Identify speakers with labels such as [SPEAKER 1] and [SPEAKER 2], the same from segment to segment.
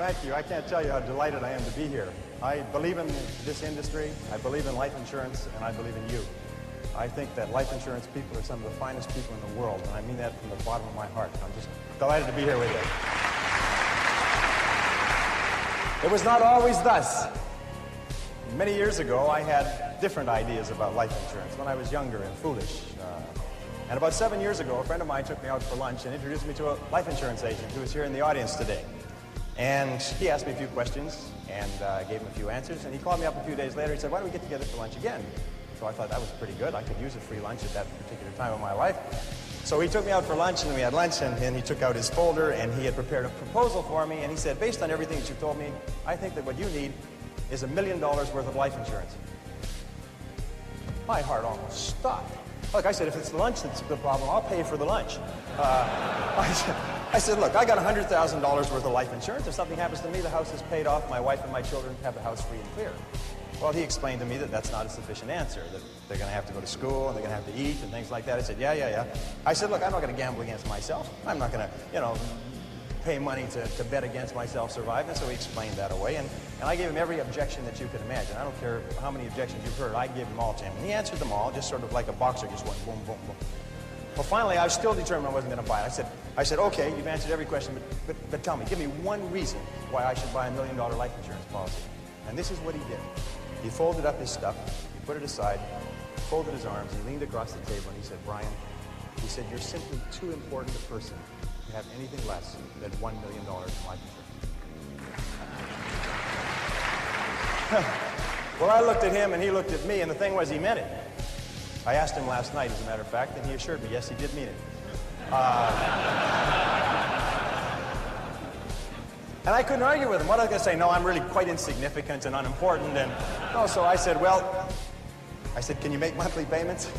[SPEAKER 1] Thank you. I can't tell you how delighted I am to be here. I believe in this industry, I believe in life insurance, and I believe in you. I think that life insurance people are some of the finest people in the world, and I mean that from the bottom of my heart. I'm just delighted to be here with you. It was not always thus. Many years ago, I had different ideas about life insurance when I was younger and foolish. And about 7 years ago, a friend of mine took me out for lunch and introduced me to a life insurance agent who was here in the audience today. And he asked me a few questions, and I gave him a few answers, and he called me up a few days later. He said, why don't we get together for lunch again? So I thought that was pretty good. I could use a free lunch at that particular time of my life. So he took me out for lunch, and we had lunch, and he took out his folder, and he had prepared a proposal for me, and he said, based on everything that you told me, I think that what you need is $1 million worth of life insurance. My heart almost stopped. Look, I said, if it's the lunch that's the problem, I'll pay for the lunch. I said, look, I got $100,000 worth of life insurance. If something happens to me, the house is paid off. My wife and my children have the house free and clear. Well, he explained to me that that's not a sufficient answer, that they're going to have to go to school and they're going to have to eat and things like that. I said, yeah. I said, look, I'm not going to gamble against myself. I'm not going to, pay money to bet against myself surviving. So he explained that away, and I gave him every objection that you could imagine. I don't care how many objections you've heard, I gave them all to him. And he answered them all, just sort of like a boxer, just went boom, boom, boom. Well, finally, I was still determined I wasn't going to buy it. I said, okay, you've answered every question, but tell me, give me one reason why I should buy $1 million life insurance policy. And this is what he did. He folded up his stuff, he put it aside, folded his arms, he leaned across the table, and he said, Brian, he said, you're simply too important a person to have anything less than $1 million in life insurance. Well, I looked at him, and he looked at me, and the thing was, he meant it. I asked him last night, as a matter of fact, and he assured me, yes, he did mean it. And I couldn't argue with him. What was I going to say? No, I'm really quite insignificant and unimportant. And so I said, can you make monthly payments?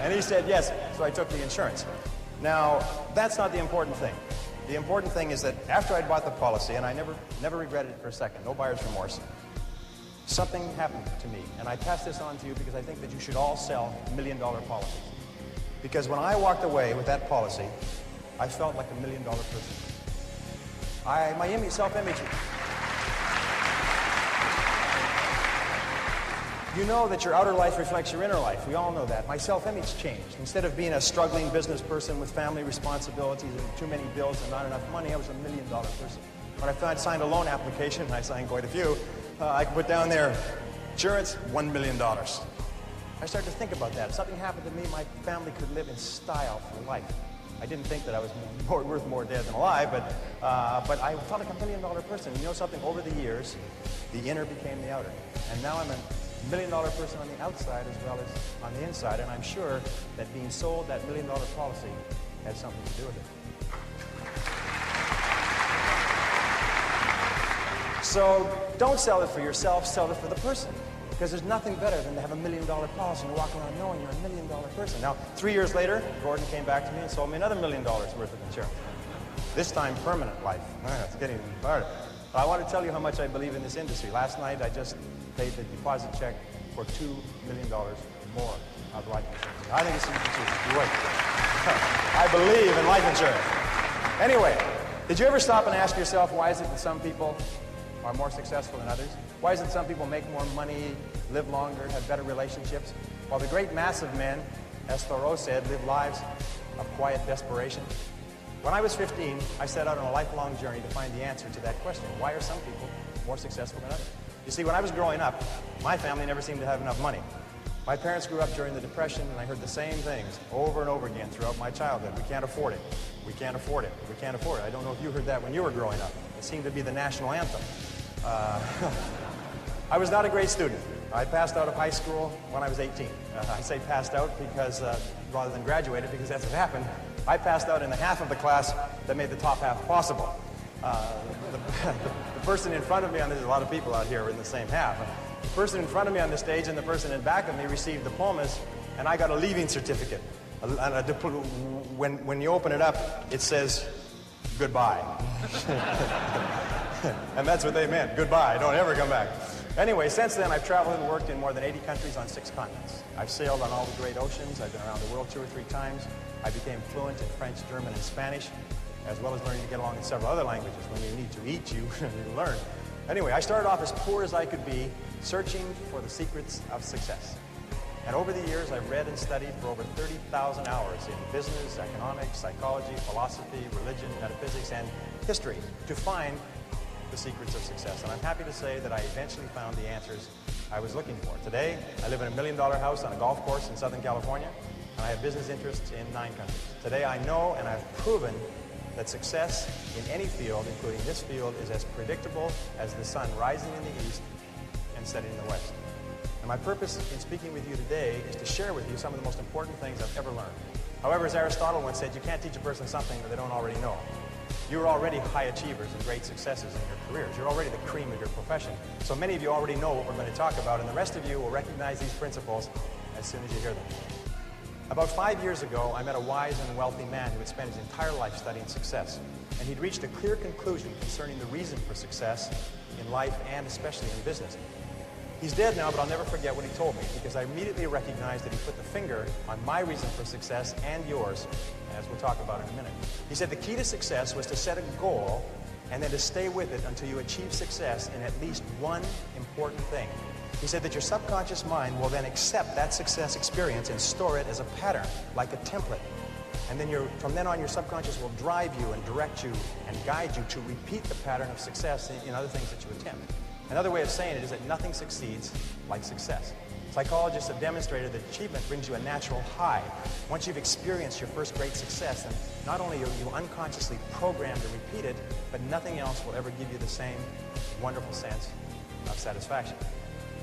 [SPEAKER 1] And he said, yes. So I took the insurance. Now, that's not the important thing. The important thing is that after I'd bought the policy, and I never regretted it for a second, no buyer's remorse, something happened to me. And I pass this on to you because I think that you should all sell $1 million policies. Because when I walked away with that policy, I felt like $1 million person. My self-image. You know that your outer life reflects your inner life. We all know that. My self-image changed. Instead of being a struggling business person with family responsibilities and too many bills and not enough money, I was $1 million person. When I signed a loan application, and I signed quite a few, I could put down there, insurance, $1 million. I started to think about that. If something happened to me, my family could live in style for life. I didn't think that I was worth more dead than alive, but I felt like $1 million person. You know something? Over the years, the inner became the outer. And now I'm a $1 million person on the outside as well as on the inside, and I'm sure that being sold that $1 million policy had something to do with it. So don't sell it for yourself, sell it for the person. Because there's nothing better than to have $1 million policy and walk around knowing you're $1 million person. Now, 3 years later, Gordon came back to me and sold me another $1 million worth of insurance. This time, permanent life. It's getting even harder. But I want to tell you how much I believe in this industry. Last night, I just paid the deposit check for $2 million more of life insurance. I think it's an institution. Wait. I believe in life insurance. Anyway, did you ever stop and ask yourself, why is it that some people are more successful than others? Why is it some people make more money, live longer, have better relationships? While the great mass of men, as Thoreau said, live lives of quiet desperation. When I was 15, I set out on a lifelong journey to find the answer to that question. Why are some people more successful than others? You see, when I was growing up, my family never seemed to have enough money. My parents grew up during the Depression, and I heard the same things over and over again throughout my childhood. We can't afford it. We can't afford it. We can't afford it. I don't know if you heard that when you were growing up. It seemed to be the national anthem. I was not a great student. I passed out of high school when I was 18. I say passed out because, rather than graduated, because that's what happened. I passed out in the half of the class that made the top half possible. The person in front of me, and there's a lot of people out here in the same half. The person in front of me on the stage and the person in back of me received diplomas, and I got a leaving certificate. When you open it up, it says, goodbye. And that's what they meant, goodbye, don't ever come back. Anyway, since then, I've traveled and worked in more than 80 countries on 6 continents. I've sailed on all the great oceans. I've been around the world 2 or 3 times. I became fluent in French, German, and Spanish. as well as learning to get along in several other languages. When you need to eat, you learn. Anyway, I started off as poor as I could be, searching for the secrets of success. And over the years, I've read and studied for over 30,000 hours in business, economics, psychology, philosophy, religion, metaphysics, and history to find the secrets of success. And I'm happy to say that I eventually found the answers I was looking for. Today, I live in a $1 million house on a golf course in Southern California, and I have business interests in 9 countries. Today, I know and I've proven that success in any field, including this field, is as predictable as the sun rising in the east and setting in the west. And my purpose in speaking with you today is to share with you some of the most important things I've ever learned. However, as Aristotle once said, you can't teach a person something that they don't already know. You're already high achievers and great successes in your careers. You're already the cream of your profession. So many of you already know what we're going to talk about, and the rest of you will recognize these principles as soon as you hear them. About 5 years ago, I met a wise and wealthy man who had spent his entire life studying success. And he'd reached a clear conclusion concerning the reason for success in life and especially in business. He's dead now, but I'll never forget what he told me, because I immediately recognized that he put the finger on my reason for success and yours, as we'll talk about in a minute. He said the key to success was to set a goal and then to stay with it until you achieve success in at least one important thing. He said that your subconscious mind will then accept that success experience and store it as a pattern, like a template. And then from then on, your subconscious will drive you and direct you and guide you to repeat the pattern of success in other things that you attempt. Another way of saying it is that nothing succeeds like success. Psychologists have demonstrated that achievement brings you a natural high. Once you've experienced your first great success, then not only are you unconsciously programmed to repeat it, but nothing else will ever give you the same wonderful sense of satisfaction.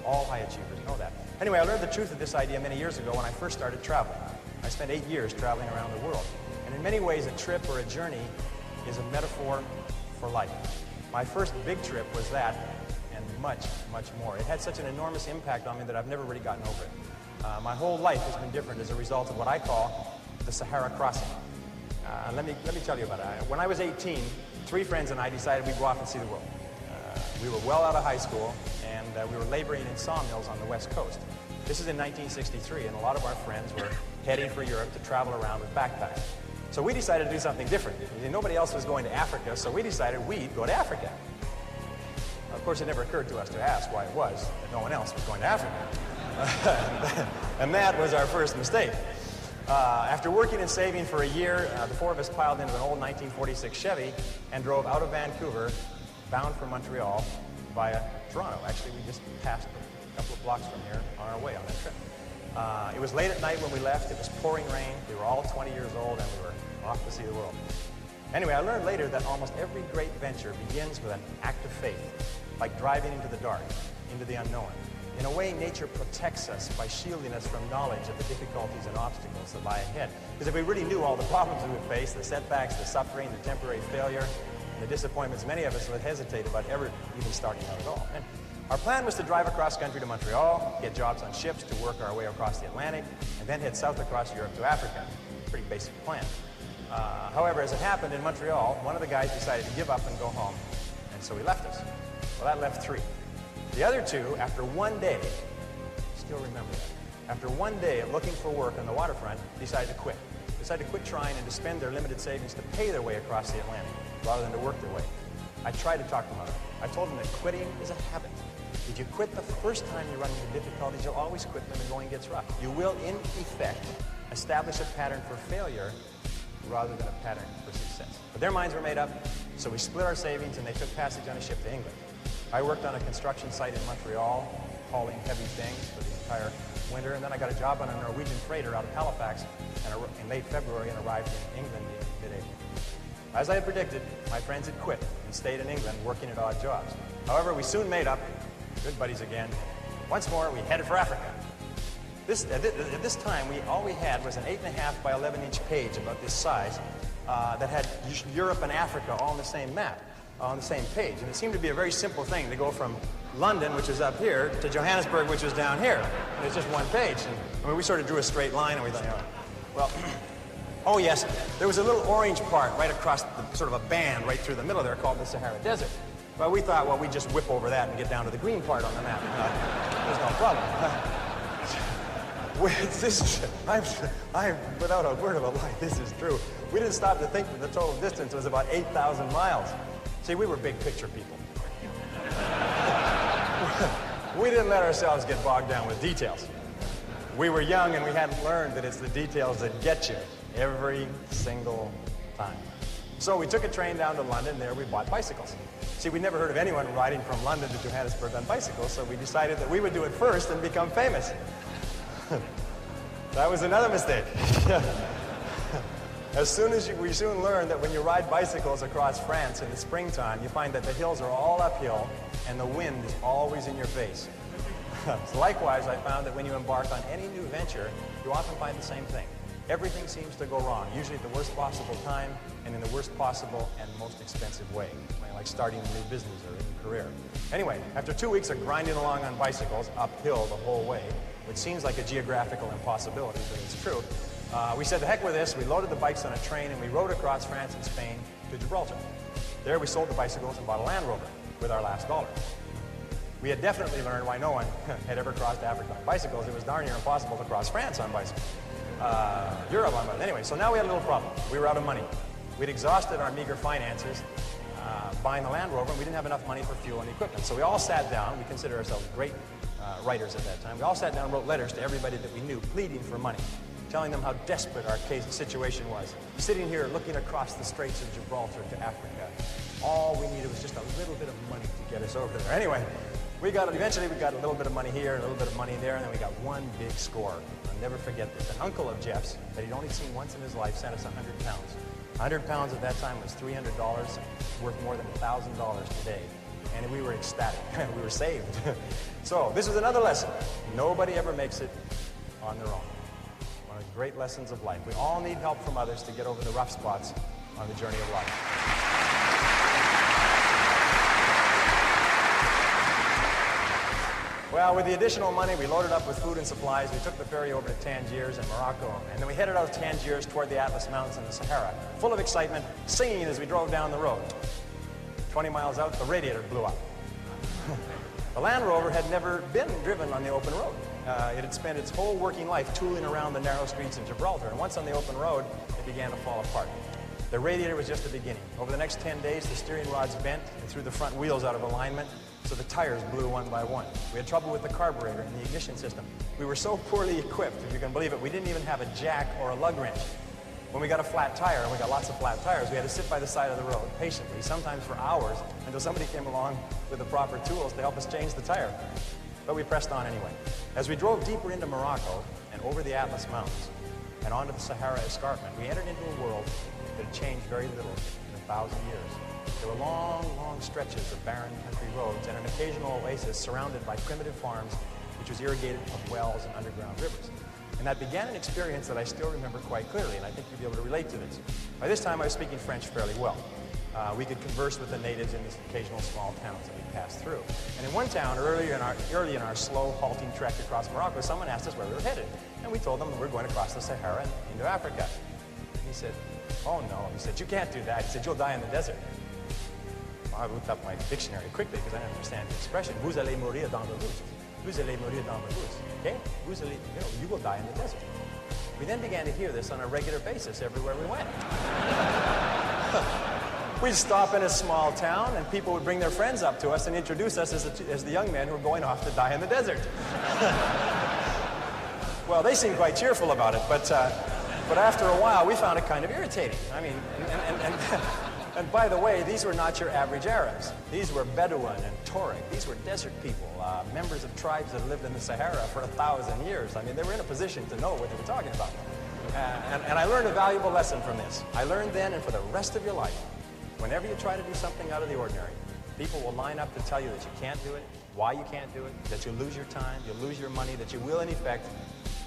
[SPEAKER 1] All high achievers know that. Anyway, I learned the truth of this idea many years ago when I first started traveling. I spent 8 years traveling around the world. And in many ways, a trip or a journey is a metaphor for life. My first big trip was that, and much, much more. It had such an enormous impact on me that I've never really gotten over it. My whole life has been different as a result of what I call the Sahara crossing. Let me tell you about it. When I was 18, 3 friends and I decided we'd go off and see the world. We were well out of high school, and we were laboring in sawmills on the West Coast. This is in 1963, and a lot of our friends were heading for Europe to travel around with backpacks. So we decided to do something different. Nobody else was going to Africa, so we decided we'd go to Africa. Of course, it never occurred to us to ask why it was that no one else was going to Africa. And that was our first mistake. After working and saving for a year, the 4 of us piled into an old 1946 Chevy and drove out of Vancouver, bound for Montreal via Toronto. Actually, we just passed a couple of blocks from here on our way on that trip. It was late at night when we left. It was pouring rain. We were all 20 years old, and we were off to see the world. Anyway, I learned later that almost every great venture begins with an act of faith, like driving into the dark, into the unknown. In a way, nature protects us by shielding us from knowledge of the difficulties and obstacles that lie ahead. Because if we really knew all the problems we would face, the setbacks, the suffering, the temporary failure, and the disappointments, many of us would hesitate about ever even starting out at all. And our plan was to drive across country to Montreal, get jobs on ships to work our way across the Atlantic, and then head south across Europe to Africa. Pretty basic plan. However, as it happened in Montreal, one of the guys decided to give up and go home, and so he left us. Well, that left 3. The other 2, after 1 day, still remember that, after 1 day of looking for work on the waterfront, decided to quit. Decided to quit trying and to spend their limited savings to pay their way across the Atlantic, rather than to work their way. I tried to talk them out of it. I told them that quitting is a habit. If you quit the first time you run into difficulties, you'll always quit when the going gets rough. You will, in effect, establish a pattern for failure rather than a pattern for success. But their minds were made up, so we split our savings and they took passage on a ship to England. I worked on a construction site in Montreal, hauling heavy things for the entire winter, and then I got a job on a Norwegian freighter out of Halifax in late February and arrived in England in mid-April. As I had predicted, my friends had quit and stayed in England working at odd jobs. However, we soon made up, good buddies again. Once more, we headed for Africa. At this time, all we had was an 8.5 by 11-inch page about this size that had Europe and Africa all on the same map, on the same page. And it seemed to be a very simple thing to go from London, which was up here, to Johannesburg, which was down here. And it's just one page. And I mean, we sort of drew a straight line, and we thought, well, oh yes, there was a little orange part right across sort of a band right through the middle there called the Sahara Desert. But we thought, well, we'd just whip over that and get down to the green part on the map. There's no problem. I'm without a word of a lie, this is true. We didn't stop to think that the total distance was about 8,000 miles. See, we were big picture people. We didn't let ourselves get bogged down with details. We were young and we hadn't learned that it's the details that get you every single time. So we took a train down to London. There we bought bicycles. See, we'd never heard of anyone riding from London to Johannesburg on bicycles, so we decided that we would do it first and become famous. That was another mistake. We soon learned that when you ride bicycles across France in the springtime, you find that the hills are all uphill and the wind is always in your face. So likewise, I found that when you embark on any new venture, you often find the same thing. Everything seems to go wrong, usually at the worst possible time and in the worst possible and most expensive way, like starting a new business or a new career. Anyway, after 2 weeks of grinding along on bicycles uphill the whole way, which seems like a geographical impossibility, but it's true, we said, the heck with this. We loaded the bikes on a train and we rode across France and Spain to Gibraltar. There we sold the bicycles and bought a Land Rover with our last dollar. We had definitely learned why no one had ever crossed Africa on bicycles. It was darn near impossible to cross France on bicycles. Europe on bicycles. Anyway, so now we had a little problem. We were out of money. We'd exhausted our meager finances buying the Land Rover, and we didn't have enough money for fuel and equipment. So we all sat down. We consider ourselves great writers at that time. We all sat down and wrote letters to everybody that we knew, pleading for money, telling them how desperate our situation was. Sitting here looking across the Straits of Gibraltar to Africa. All we needed was just a little bit of money to get us over there. Anyway, eventually we got a little bit of money here, a little bit of money there, and then we got one big score. I'll never forget this. An uncle of Jeff's that he'd only seen once in his life sent us 100 pounds. 100 pounds at that time was $300, worth more than $1,000 today. And we were ecstatic. We were saved. So this is another lesson. Nobody ever makes it on their own. One of the great lessons of life. We all need help from others to get over the rough spots on the journey of life. Well, with the additional money, we loaded up with food and supplies. We took the ferry over to Tangiers in Morocco, and then we headed out of Tangiers toward the Atlas Mountains and the Sahara, full of excitement, singing as we drove down the road. 20 miles out, the radiator blew up. The Land Rover had never been driven on the open road. It had spent its whole working life tooling around the narrow streets of Gibraltar, and once on the open road, it began to fall apart. The radiator was just the beginning. Over the next 10 days, the steering rods bent and threw the front wheels out of alignment, so the tires blew one by one. We had trouble with the carburetor and the ignition system. We were so poorly equipped, if you can believe it, we didn't even have a jack or a lug wrench. When we got a flat tire, and we got lots of flat tires, we had to sit by the side of the road patiently, sometimes for hours, until somebody came along with the proper tools to help us change the tire. But we pressed on anyway. As we drove deeper into Morocco and over the Atlas Mountains and onto the Sahara Escarpment, we entered into a world that had changed very little in 1,000 years. There were long, long stretches of barren country roads and an occasional oasis surrounded by primitive farms, which was irrigated from wells and underground rivers. And that began an experience that I still remember quite clearly, and I think you'll be able to relate to this. By this time, I was speaking French fairly well. We could converse with the natives in these occasional small towns that we passed through. And in one town, early in our slow, halting trek across Morocco, someone asked us where we were headed. And we told them that we were going across the Sahara and into Africa. And he said, "Oh no," he said, "you can't do that." He said, "You'll die in the desert." Well, I looked up my dictionary quickly because I didn't understand the expression. Vous allez mourir dans le route. Vous allez mourir dans le route. Okay? Vous allez, you will die in the desert. We then began to hear this on a regular basis everywhere we went. We'd stop in a small town, and people would bring their friends up to us and introduce us as the young men who were going off to die in the desert. Well, they seemed quite cheerful about it, but after a while, we found it kind of irritating. I mean, and by the way, these were not your average Arabs. These were Bedouin and Tuareg. These were desert people, members of tribes that lived in the Sahara for 1,000 years. I mean, they were in a position to know what they were talking about. And I learned a valuable lesson from this. I learned then, and for the rest of your life, whenever you try to do something out of the ordinary, people will line up to tell you that you can't do it, why you can't do it, that you'll lose your time, you'll lose your money, that you will, in effect,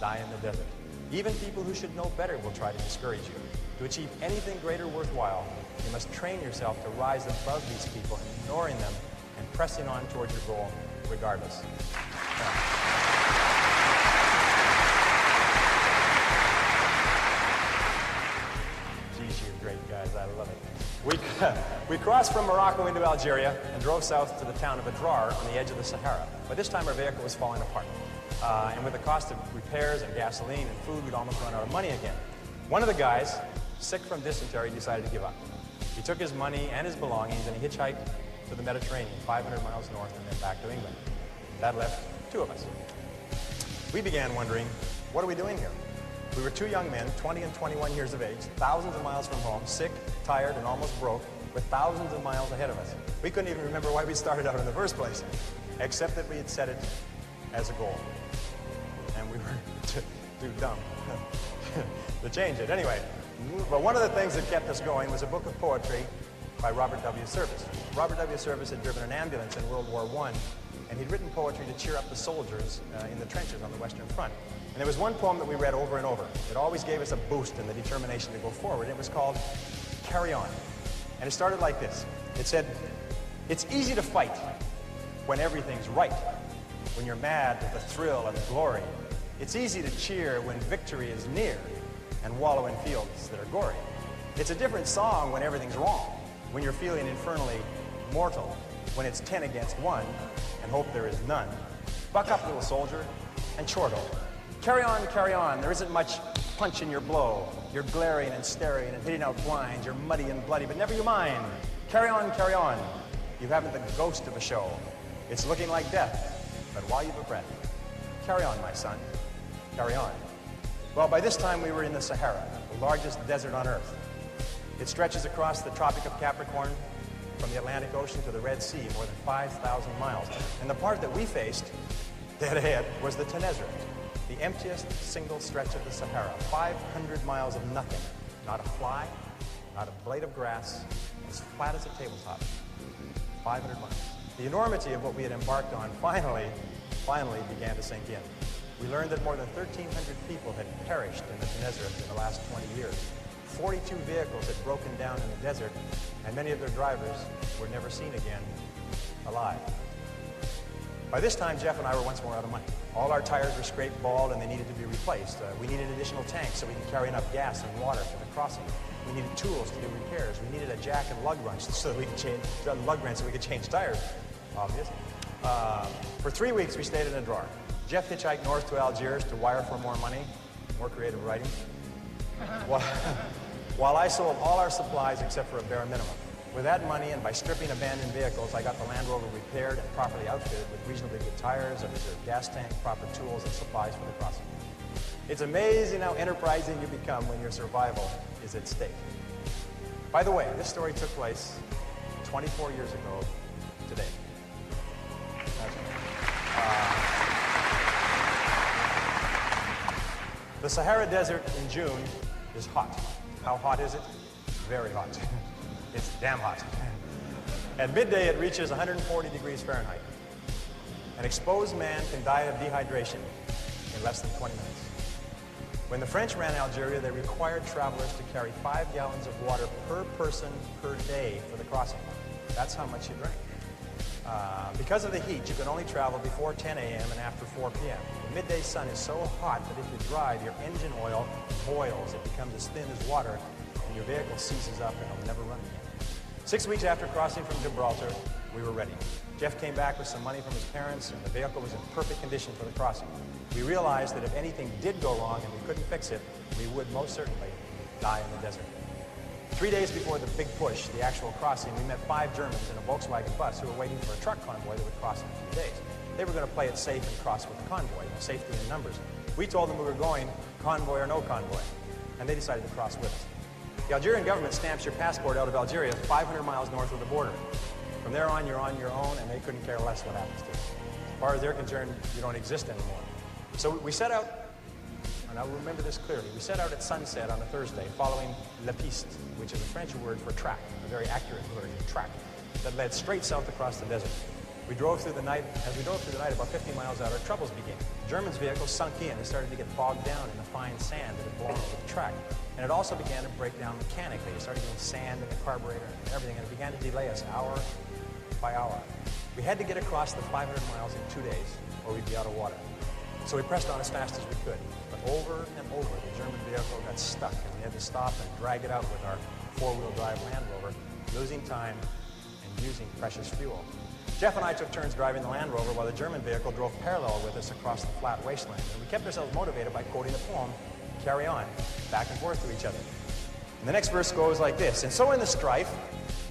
[SPEAKER 1] die in the desert. Even people who should know better will try to discourage you. To achieve anything greater worthwhile, you must train yourself to rise above these people, ignoring them and pressing on towards your goal regardless. Geez, you're great guys. I love it. We crossed from Morocco into Algeria and drove south to the town of Adrar on the edge of the Sahara. By this time, our vehicle was falling apart. And with the cost of repairs and gasoline and food, we'd almost run out of money again. One of the guys, sick from dysentery, decided to give up. He took his money and his belongings and he hitchhiked to the Mediterranean, 500 miles north and then back to England. That left two of us. We began wondering, what are we doing here? We were two young men, 20 and 21 years of age, thousands of miles from home, sick, tired, and almost broke, with thousands of miles ahead of us. We couldn't even remember why we started out in the first place, except that we had set it as a goal. And we were too dumb to change it. Anyway, but one of the things that kept us going was a book of poetry by Robert W. Service. Robert W. Service had driven an ambulance in World War I, and he'd written poetry to cheer up the soldiers in the trenches on the Western Front. And there was one poem that we read over and over. It always gave us a boost in the determination to go forward. It was called Carry On. And it started like this. It said, "It's easy to fight when everything's right, when you're mad with the thrill and the glory. It's easy to cheer when victory is near and wallow in fields that are gory. It's a different song when everything's wrong, when you're feeling infernally mortal, when it's 10 against 1 and hope there is none. Buck up, little soldier, and chortle. Carry on, there isn't much punch in your blow. You're glaring and staring and hitting out blinds. You're muddy and bloody, but never you mind. Carry on. You haven't the ghost of a show. It's looking like death, but while you've a breath, carry on, my son, carry on." Well, by this time we were in the Sahara, the largest desert on Earth. It stretches across the Tropic of Capricorn from the Atlantic Ocean to the Red Sea, more than 5,000 miles. And the part that we faced, dead ahead, was the Tenezret, the emptiest single stretch of the Sahara. 500 miles of nothing. Not a fly, not a blade of grass, as flat as a tabletop. 500 miles. The enormity of what we had embarked on finally began to sink in. We learned that more than 1,300 people had perished in the Tenezret in the last 20 years. 42 vehicles had broken down in the desert, and many of their drivers were never seen again alive. By this time, Jeff and I were once more out of money. All our tires were scraped bald and they needed to be replaced. We needed additional tanks so we could carry enough gas and water for the crossing. We needed tools to do repairs. We needed a jack and lug wrench so that we could change tires, obvious. For 3 weeks, we stayed in a drawer. Jeff hitchhiked north to Algiers to wire for more money, more creative writing, while I sold all our supplies except for a bare minimum. With that money and by stripping abandoned vehicles, I got the Land Rover repaired and properly outfitted with reasonably good tires, a reserve gas tank, proper tools, and supplies for the crossing. It's amazing how enterprising you become when your survival is at stake. By the way, this story took place 24 years ago today. The Sahara Desert in June is hot. How hot is it? Very hot. It's damn hot. At midday, it reaches 140 degrees Fahrenheit. An exposed man can die of dehydration in less than 20 minutes. When the French ran Algeria, they required travelers to carry 5 gallons of water per person per day for the crossing. That's how much you drank. Because of the heat, you can only travel before 10 a.m. and after 4 p.m. The midday sun is so hot that if you drive, your engine oil boils. It becomes as thin as water, and your vehicle seizes up and it'll never run again. 6 weeks after crossing from Gibraltar, we were ready. Jeff came back with some money from his parents, and the vehicle was in perfect condition for the crossing. We realized that if anything did go wrong and we couldn't fix it, we would most certainly die in the desert. 3 days before the big push, the actual crossing, we met 5 Germans in a Volkswagen bus who were waiting for a truck convoy that would cross in a few days. They were going to play it safe and cross with the convoy, safety in numbers. We told them we were going, convoy or no convoy, and they decided to cross with us. The Algerian government stamps your passport out of Algeria 500 miles north of the border. From there on your own, and they couldn't care less what happens to you. As far as they're concerned, you don't exist anymore. So we set out, and I'll remember this clearly, we set out at sunset on a Thursday following La Piste, which is a French word for track, a very accurate word, track, that led straight south across the desert. We drove through the night. As we drove through the night, about 50 miles out, our troubles began. The Germans' vehicles sunk in and started to get bogged down in the fine sand that had belonged to the track. And it also began to break down mechanically. It started getting sand in the carburetor and everything, and it began to delay us hour by hour. We had to get across the 500 miles in 2 days, or we'd be out of water. So we pressed on as fast as we could. But over and over, the German vehicle got stuck, and we had to stop and drag it out with our 4-wheel drive Land Rover, losing time and using precious fuel. Jeff and I took turns driving the Land Rover while the German vehicle drove parallel with us across the flat wasteland. And we kept ourselves motivated by quoting the poem, Carry On, back and forth to each other. And the next verse goes like this: and so in the strife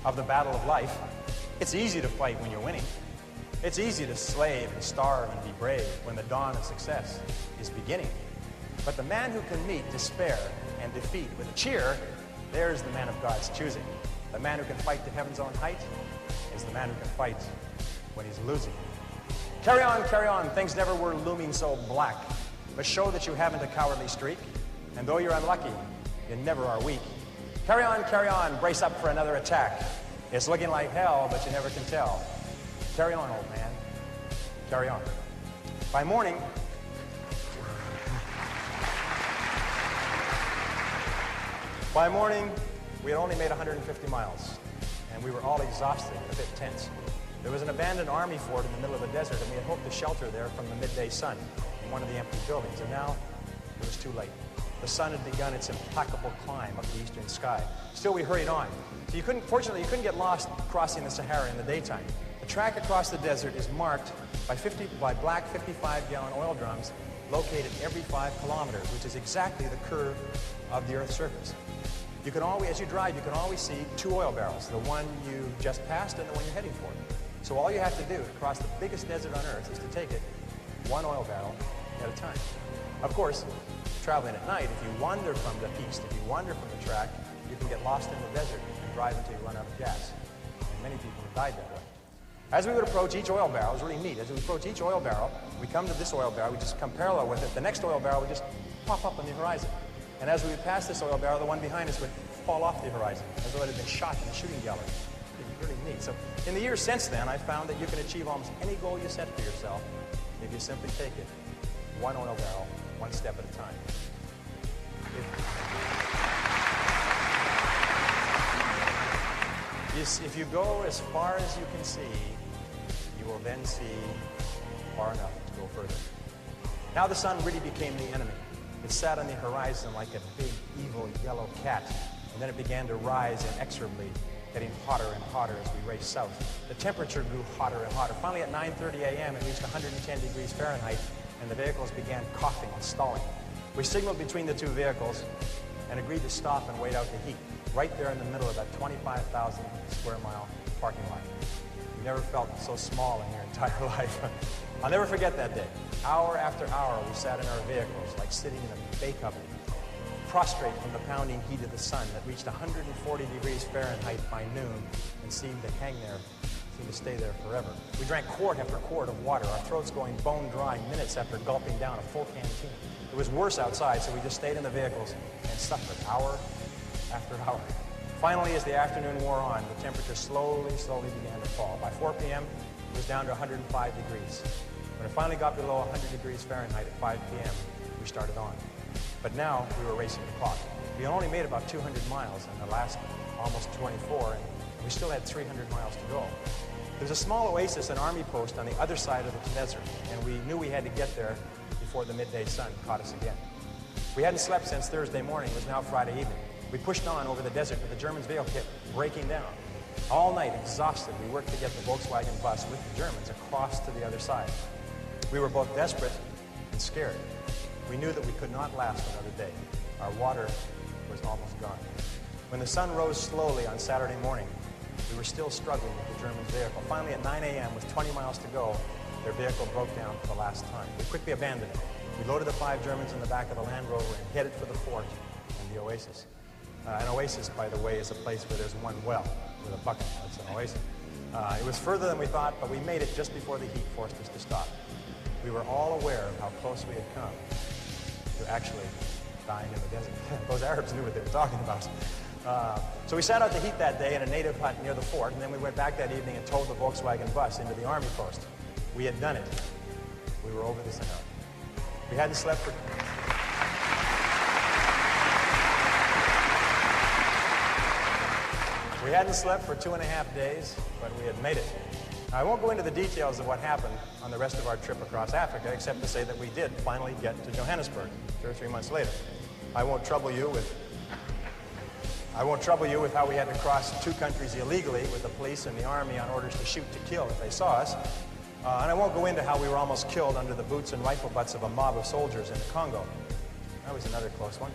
[SPEAKER 1] of the battle of life, it's easy to fight when you're winning. It's easy to slave and starve and be brave when the dawn of success is beginning. But the man who can meet despair and defeat with a cheer, there's the man of God's choosing. The man who can fight to heaven's own height is the man who can fight when he's losing. Carry on, things never were looming so black. But show that you haven't a cowardly streak, and though you're unlucky, you never are weak. Carry on, brace up for another attack. It's looking like hell, but you never can tell. Carry on, old man, carry on. By morning, we had only made 150 miles, and we were all exhausted and a bit tense. There was an abandoned army fort in the middle of the desert, and we had hoped to shelter there from the midday sun in one of the empty buildings, and now it was too late. The sun had begun its implacable climb up the eastern sky. Still, we hurried on. So fortunately, you couldn't get lost crossing the Sahara in the daytime. The track across the desert is marked by black 55-gallon oil drums located every 5 kilometers, which is exactly the curve of the Earth's surface. You can always, as you drive, you can always see 2 oil barrels, the one you just passed and the one you're heading for. So all you have to do to cross the biggest desert on Earth is to take it 1 oil barrel at a time. Of course, traveling at night, if you wander from the east, if you wander from the track, you can get lost in the desert and drive until you run out of gas. And many people have died that way. As we would approach each oil barrel, it was really neat. As we approach each oil barrel, we come to this oil barrel, we just come parallel with it. The next oil barrel would just pop up on the horizon. And as we would pass this oil barrel, the one behind us would fall off the horizon, as though it had been shot in a shooting gallery. Really neat. So in the years since then, I found that you can achieve almost any goal you set for yourself if you simply take it 1 oil barrel, 1 step at a time. If you go as far as you can see, you will then see far enough to go further. Now the sun really became the enemy. It sat on the horizon like a big, evil yellow cat, and then it began to rise inexorably, getting hotter and hotter as we raced south. The temperature grew hotter and hotter. Finally, at 9:30 a.m., it reached 110 degrees Fahrenheit, and the vehicles began coughing and stalling. We signaled between the 2 vehicles and agreed to stop and wait out the heat, right there in the middle of that 25,000 square mile parking lot. You never felt so small in your entire life. I'll never forget that day. Hour after hour, we sat in our vehicles like sitting in a bake oven, prostrate from the pounding heat of the sun that reached 140 degrees Fahrenheit by noon and seemed to hang there, seemed to stay there forever. We drank quart after quart of water, our throats going bone dry minutes after gulping down a full canteen. It was worse outside, so we just stayed in the vehicles and suffered hour after hour. Finally, as the afternoon wore on, the temperature slowly began to fall. By 4 p.m., it was down to 105 degrees. When it finally got below 100 degrees Fahrenheit at 5 p.m., we started on. But now we were racing the clock. We had only made about 200 miles in the last almost 24, and we still had 300 miles to go. There's a small oasis, an army post on the other side of the desert, and we knew we had to get there before the midday sun caught us again. We hadn't slept since Thursday morning. It was now Friday evening. We pushed on over the desert, but the Germans' vehicle kept breaking down. All night, exhausted, we worked to get the Volkswagen bus with the Germans across to the other side. We were both desperate and scared. We knew that we could not last another day. Our water was almost gone. When the sun rose slowly on Saturday morning, we were still struggling with the Germans' vehicle. Finally, at 9 a.m., with 20 miles to go, their vehicle broke down for the last time. We quickly abandoned it. We loaded the 5 Germans in the back of the Land Rover and headed for the fort and the oasis. An oasis, by the way, is a place where there's one well with a bucket. That's an oasis. It was further than we thought, but we made it just before the heat forced us to stop. We were all aware of how close we had come to actually dying in the desert. Those Arabs knew what they were talking about. So we sat out the heat that day in a native hut near the fort, and then we went back that evening and towed the Volkswagen bus into the army post. We had done it. We were over the Sahara. We hadn't slept for... We hadn't slept for 2.5 days, but we had made it. Now, I won't go into the details of what happened on the rest of our trip across Africa, except to say that we did finally get to Johannesburg 2 or 3 months later. I won't trouble you with I won't trouble you with how we had to cross 2 countries illegally with the police and the army on orders to shoot to kill if they saw us. And I won't go into how we were almost killed under the boots and rifle butts of a mob of soldiers in the Congo. That was another close one.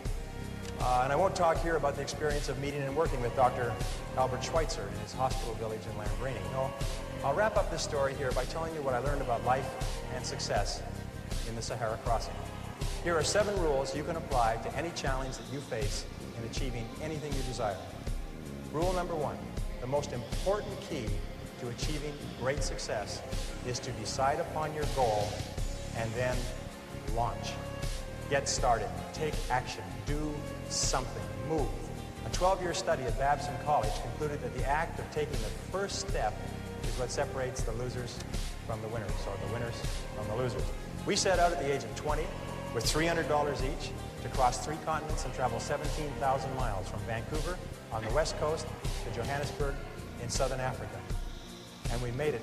[SPEAKER 1] And I won't talk here about the experience of meeting and working with Dr. Albert Schweitzer in his hospital village in Lambrini. No, I'll wrap up this story here by telling you what I learned about life and success in the Sahara crossing. Here are 7 rules you can apply to any challenge that you face in achieving anything you desire. Rule number 1, the most important key to achieving great success is to decide upon your goal and then launch. Get started, take action, do something, move. A 12-year study at Babson College concluded that the act of taking the first step is what separates the losers from the winners, or the winners from the losers. We set out at the age of 20 with $300 each to cross 3 continents and travel 17,000 miles from Vancouver on the west coast to Johannesburg in southern Africa. And we made it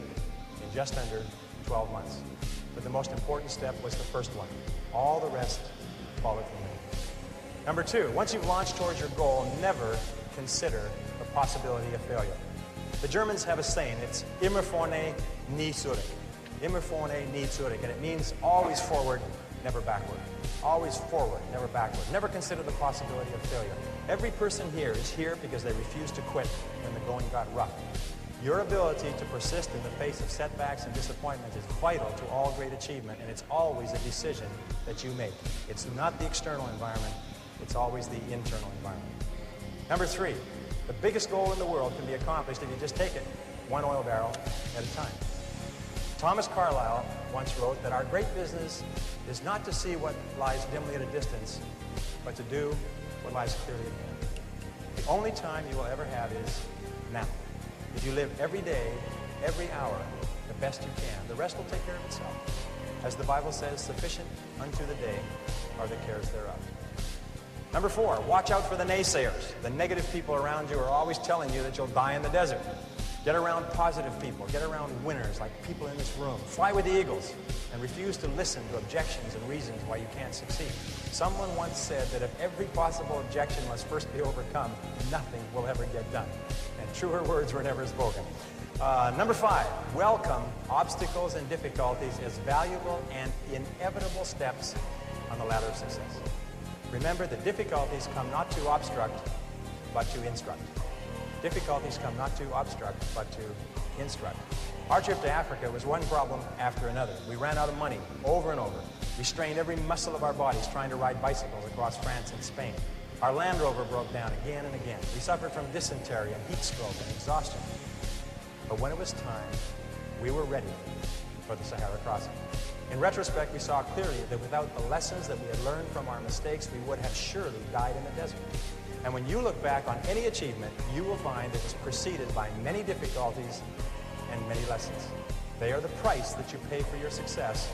[SPEAKER 1] in just under 12 months. But the most important step was the first one. All the rest followed from there. Number 2, once you've launched towards your goal, never consider the possibility of failure. The Germans have a saying, it's immer vorne, nie zurück. Immer vorne, nie zurück. And it means always forward, never backward. Always forward, never backward. Never consider the possibility of failure. Every person here is here because they refused to quit when the going got rough. Your ability to persist in the face of setbacks and disappointments is vital to all great achievement, and it's always a decision that you make. It's not the external environment, it's always the internal environment. Number 3, the biggest goal in the world can be accomplished if you just take it 1 oil barrel at a time. Thomas Carlyle once wrote that our great business is not to see what lies dimly at a distance, but to do what lies clearly at hand. The only time you will ever have is now. If you live every day, every hour, the best you can, the rest will take care of itself. As the Bible says, sufficient unto the day are the cares thereof. Number 4, watch out for the naysayers. The negative people around you are always telling you that you'll die in the desert. Get around positive people. Get around winners like people in this room. Fly with the eagles and refuse to listen to objections and reasons why you can't succeed. Someone once said that if every possible objection must first be overcome, nothing will ever get done. And truer words were never spoken. Number 5, welcome obstacles and difficulties as valuable and inevitable steps on the ladder of success. Remember that difficulties come not to obstruct, but to instruct. Difficulties come not to obstruct, but to instruct. Our trip to Africa was one problem after another. We ran out of money over and over. We strained every muscle of our bodies trying to ride bicycles across France and Spain. Our Land Rover broke down again and again. We suffered from dysentery and heat stroke and exhaustion. But when it was time, we were ready for the Sahara crossing. In retrospect, we saw clearly that without the lessons that we had learned from our mistakes, we would have surely died in the desert. And when you look back on any achievement, you will find it was preceded by many difficulties and many lessons. They are the price that you pay for your success,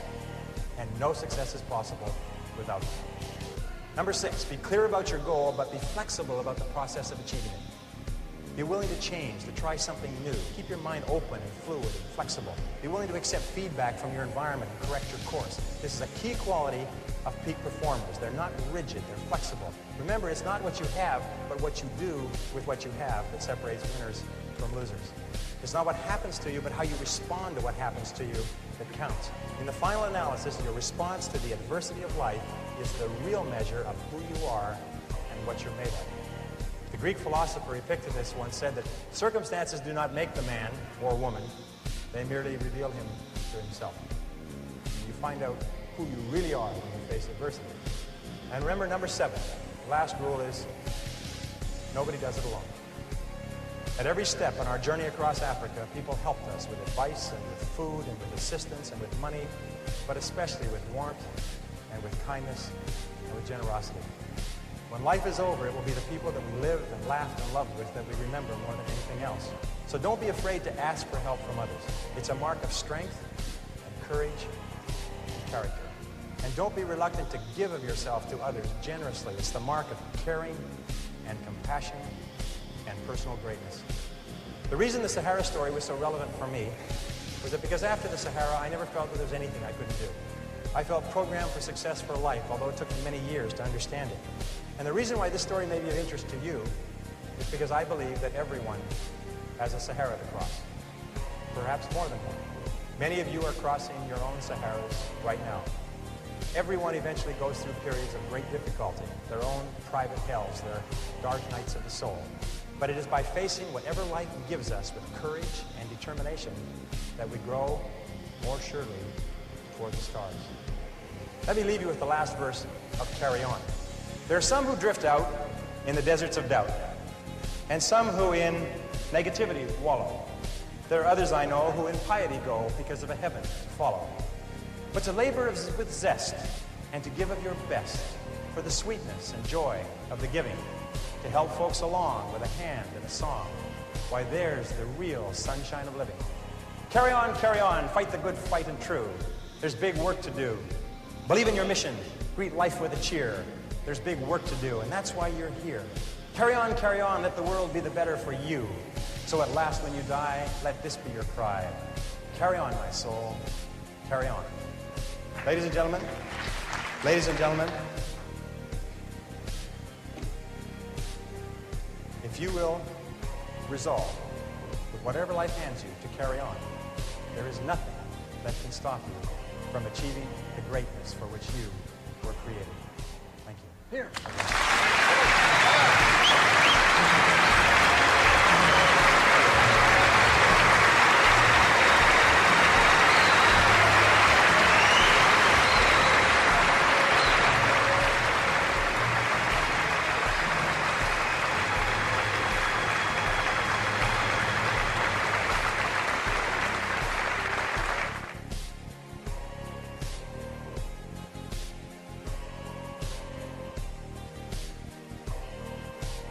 [SPEAKER 1] and no success is possible without them. Number 6, be clear about your goal, but be flexible about the process of achieving it. Be willing to change, to try something new. Keep your mind open and fluid and flexible. Be willing to accept feedback from your environment and correct your course. This is a key quality of peak performers. They're not rigid, they're flexible. Remember, it's not what you have, but what you do with what you have that separates winners from losers. It's not what happens to you, but how you respond to what happens to you that counts. In the final analysis, your response to the adversity of life is the real measure of who you are and what you're made of. The Greek philosopher Epictetus once said that circumstances do not make the man or woman, they merely reveal him to himself. You find out who you really are when you face adversity. And remember, number 7, the last rule is, nobody does it alone. At every step on our journey across Africa, people helped us with advice and with food and with assistance and with money, but especially with warmth and with kindness and with generosity. When life is over, it will be the people that we lived and laughed and loved with that we remember more than anything else. So don't be afraid to ask for help from others. It's a mark of strength and courage and character. And don't be reluctant to give of yourself to others generously. It's the mark of caring and compassion and personal greatness. The reason the Sahara story was so relevant for me was that because after the Sahara, I never felt that there was anything I couldn't do. I felt programmed for success for life, although it took me many years to understand it. And the reason why this story may be of interest to you is because I believe that everyone has a Sahara to cross, perhaps more than one. Many of you are crossing your own Saharas right now. Everyone eventually goes through periods of great difficulty, their own private hells, their dark nights of the soul. But it is by facing whatever life gives us with courage and determination that we grow more surely toward the stars. Let me leave you with the last verse of Carry On. There are some who drift out in the deserts of doubt, and some who in negativity wallow. There are others I know who in piety go because of a heaven to follow. But to labor with zest and to give of your best for the sweetness and joy of the giving, to help folks along with a hand and a song, why there's the real sunshine of living. Carry on, fight the good fight and true. There's big work to do. Believe in your mission, greet life with a cheer. There's big work to do, and that's why you're here. Carry on, let the world be the better for you. So at last when you die, let this be your cry. Carry on, my soul, carry on. Ladies and gentlemen, if you will resolve with whatever life hands you to carry on, there is nothing that can stop you from achieving the greatness for which you were created. Thank you. Here.